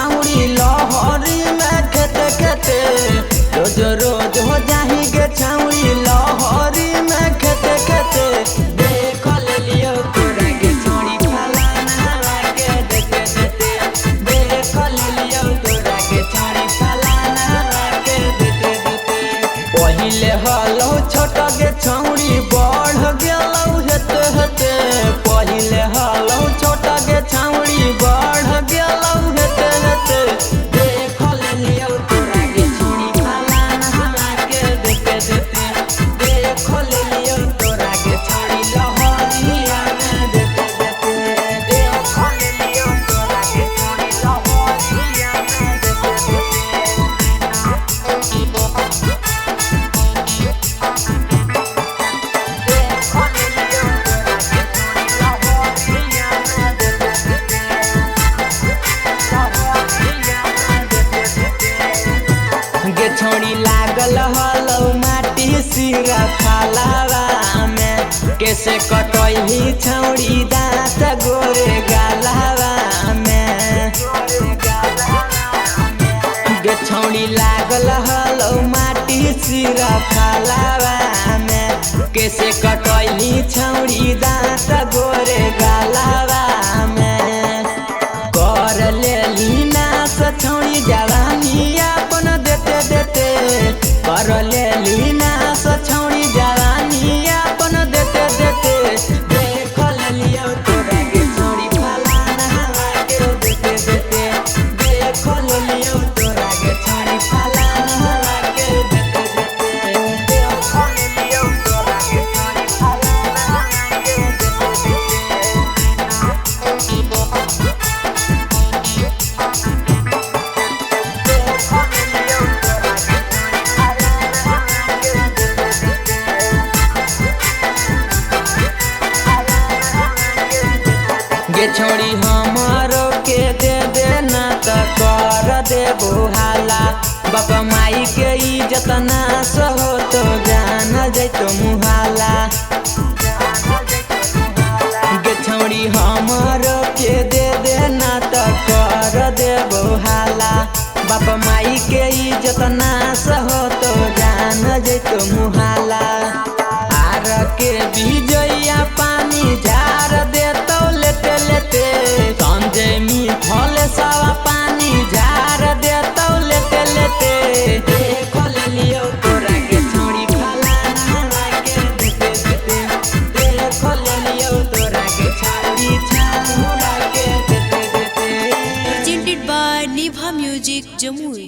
छाउड़ी लहरी में खेते खेते रोज रोज हो जाही गे छाउड़ी लहरी में खेते खेते देख लियो तोरा गे छौड़ी फलाना के देते देते देख लियो तोरा गे छौड़ी फलाना के देते देते पहिले हलौ छोट गे छौड़ी बढ़ गेलौ हेते हेते पहिले हलौ छोट गे छौड़ी बढ़ गेलौ हेते हेते देख लियो तोरा गे छौड़ी फलाना के देते देते देख लियो तोरा गे छौड़ी लहरिया में देते देते देख लियो तोरा गे छौड़ी लहरिया में देते देते गे छौड़ी लागल हलौ माटी सिरा खालावा में कैसे कटही छौड़ी दाँत गोरे गालावा में गे छौड़ी लागल हलौ माटी सिरा खालावा में कैसे कटही छौड़ी दाँत गोरे गालावा में कर लेली नास छौड़ी जवानी अपन देते देते कर लेली नास छौड़ी जवानी अपन देते देते देख लियो तोरा गे छौड़ी फलाना के देते देते देख लियो तोरा गे छौड़ी फलाना के देते देते देख लियो तोरा गे छौड़ी फलाना के देते देते गे छौड़ी हमारो के दे देना त कर देबो हाला बाप माई के इज्जत नाश हो तो जान जैतो मुहाला गे छौड़ी हमारो के दे देना त कर देबो हाला बाप माई के इज्जत नाश हो तो जान जैतो मुहाला आर के बिजैया पानी झार देतो लेते लेते संजय मिठल सवा पानी झार देतो लेते लेते देख लियो तोरा गे छौड़ी फलाना के देते देते देख लियो तोरा गे छौड़ी छामुड़ा के देते देते Presented by Niva Music Jamui।